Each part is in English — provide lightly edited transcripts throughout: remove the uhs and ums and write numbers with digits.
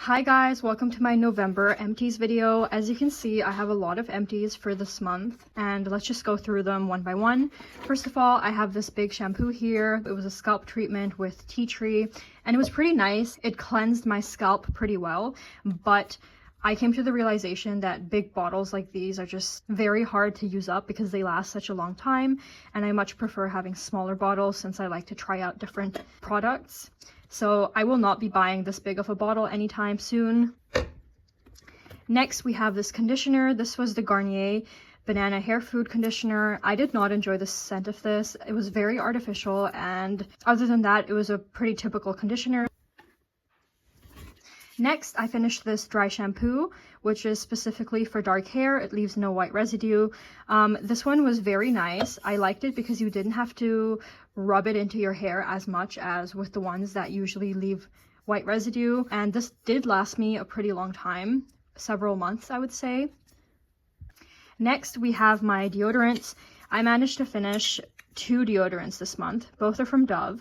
Hi guys, welcome to my November empties video. As you can see, I have a lot of empties for this month and let's just go through them one by one. First of all, I have this big shampoo here. It was a scalp treatment with tea tree and it was pretty nice. It cleansed my scalp pretty well, but I came to the realization that big bottles like these are just very hard to use up because they last such a long time, and I much prefer having smaller bottles since I like to try out different products. So I will not be buying this big of a bottle anytime soon. Next, we have this conditioner. This was the Garnier Banana Hair Food Conditioner. I did not enjoy the scent of this. It was very artificial, and other than that, it was a pretty typical conditioner. Next, I finished this dry shampoo, which is specifically for dark hair. It leaves no white residue. This one was very nice. I liked it because you didn't have to rub it into your hair as much as with the ones that usually leave white residue. And this did last me a pretty long time, several months, I would say. Next, we have my deodorants. I managed to finish 2 deodorants this month. Both are from Dove.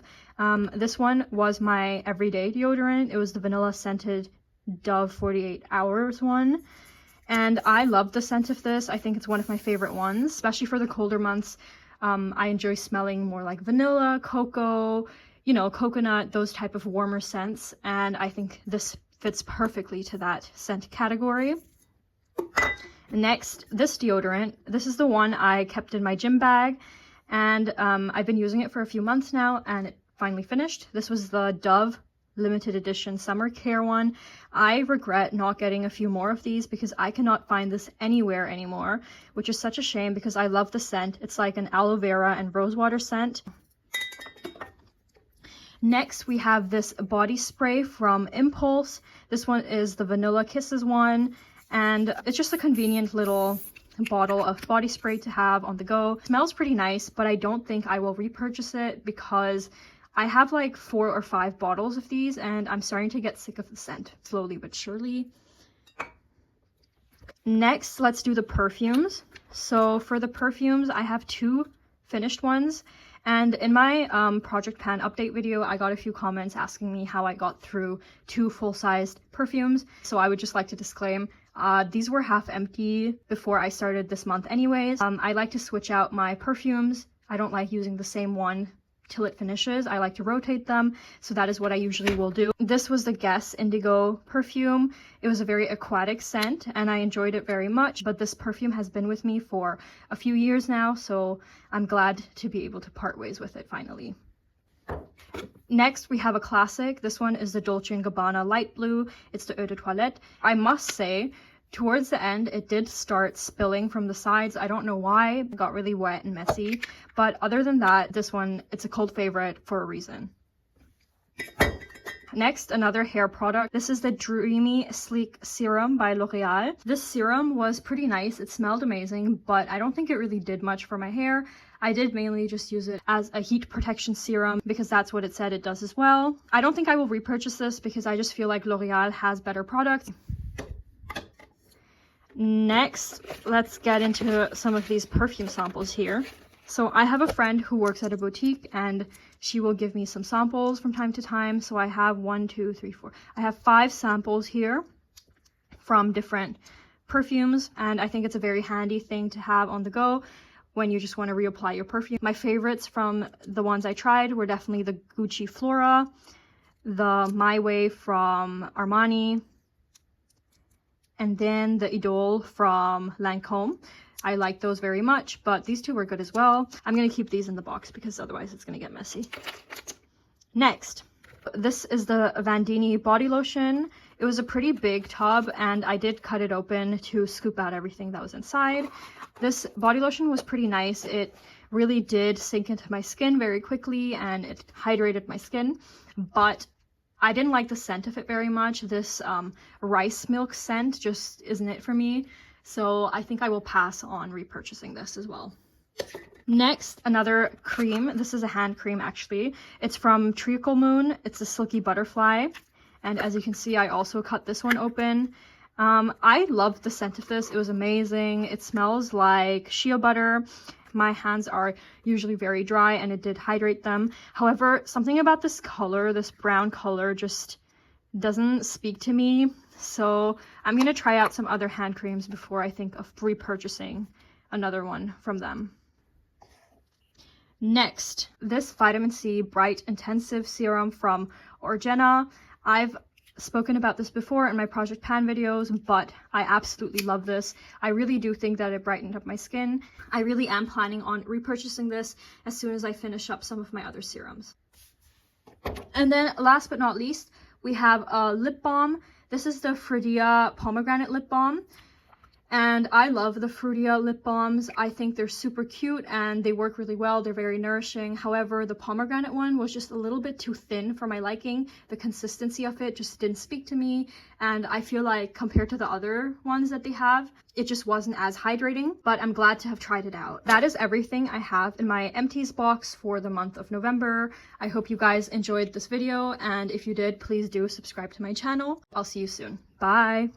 This one was my everyday deodorant. It was the vanilla scented Dove 48 hours one. And I love the scent of this. I think it's one of my favorite ones, especially for the colder months. I enjoy smelling more like vanilla, cocoa, you know, coconut, those type of warmer scents. And I think this fits perfectly to that scent category. Next, this deodorant. This is the one I kept in my gym bag. And I've been using it for a few months now and it finally finished. This was the Dove limited edition summer care one. I regret not getting a few more of these because I cannot find this anywhere anymore, which is such a shame because I love the scent. It's like an aloe vera and rosewater scent. Next, we have this body spray from Impulse. This one is the Vanilla Kisses one, and it's just a convenient little bottle of body spray to have on the go. It smells pretty nice, but I don't think I will repurchase it because I have like 4 or 5 bottles of these and I'm starting to get sick of the scent, slowly but surely. Next, let's do the perfumes. So for the perfumes, I have 2 finished ones. And in my Project Pan update video, I got a few comments asking me how I got through 2 full-sized perfumes. So I would just like to disclaim, these were half empty before I started this month anyways. I like to switch out my perfumes. I don't like using the same one till it finishes. I like to rotate them, so that is what I usually will do. This was the Guess Indigo perfume. It was a very aquatic scent and I enjoyed it very much, but this perfume has been with me for a few years now, so I'm glad to be able to part ways with it finally. Next, we have a classic. This one is the Dolce & Gabbana Light Blue. It's the Eau de Toilette. I must say, towards the end, it did start spilling from the sides. I don't know why. It got really wet and messy. But other than that, this one, it's a cult favorite for a reason. Next, another hair product. This is the Dreamy Sleek Serum by L'Oreal. This serum was pretty nice. It smelled amazing, but I don't think it really did much for my hair. I did mainly just use it as a heat protection serum because that's what it said it does as well. I don't think I will repurchase this because I just feel like L'Oreal has better products. Next, let's get into some of these perfume samples here. So I have a friend who works at a boutique and she will give me some samples from time to time. So I have 1, 2, 3, 4. I have 5 samples here from different perfumes, and I think it's a very handy thing to have on the go when you just want to reapply your perfume. My favorites from the ones I tried were definitely the Gucci Flora, the My Way from Armani, and then the Idole from Lancome. I like those very much, but these 2 were good as well. I'm going to keep these in the box because otherwise it's going to get messy. Next, this is the Vandini body lotion. It was a pretty big tub and I did cut it open to scoop out everything that was inside. This body lotion was pretty nice. It really did sink into my skin very quickly and it hydrated my skin, but I didn't like the scent of it very much. This rice milk scent just isn't it for me. So I think I will pass on repurchasing this as well. Next, another cream. This is a hand cream actually. It's from Treacle Moon. It's a Silky Butterfly. And as you can see, I also cut this one open. I loved the scent of this. It was amazing. It smells like shea butter. My hands are usually very dry and it did hydrate them. However, something about this color, this brown color, just doesn't speak to me. So I'm going to try out some other hand creams before I think of repurchasing another one from them. Next, this vitamin C Bright Intensive Serum from Orgena. I've spoken about this before in my Project Pan videos, but I absolutely love this. I really do think that it brightened up my skin. I really am planning on repurchasing this as soon as I finish up some of my other serums. And then last but not least, we have a lip balm. This is the Frudia Pomegranate Lip Balm. And I love the Frudia lip balms. I think they're super cute and they work really well. They're very nourishing. However, the pomegranate one was just a little bit too thin for my liking. The consistency of it just didn't speak to me. And I feel like compared to the other ones that they have, it just wasn't as hydrating, but I'm glad to have tried it out. That is everything I have in my Empties box for the month of November. I hope you guys enjoyed this video, and if you did, please do subscribe to my channel. I'll see you soon. Bye!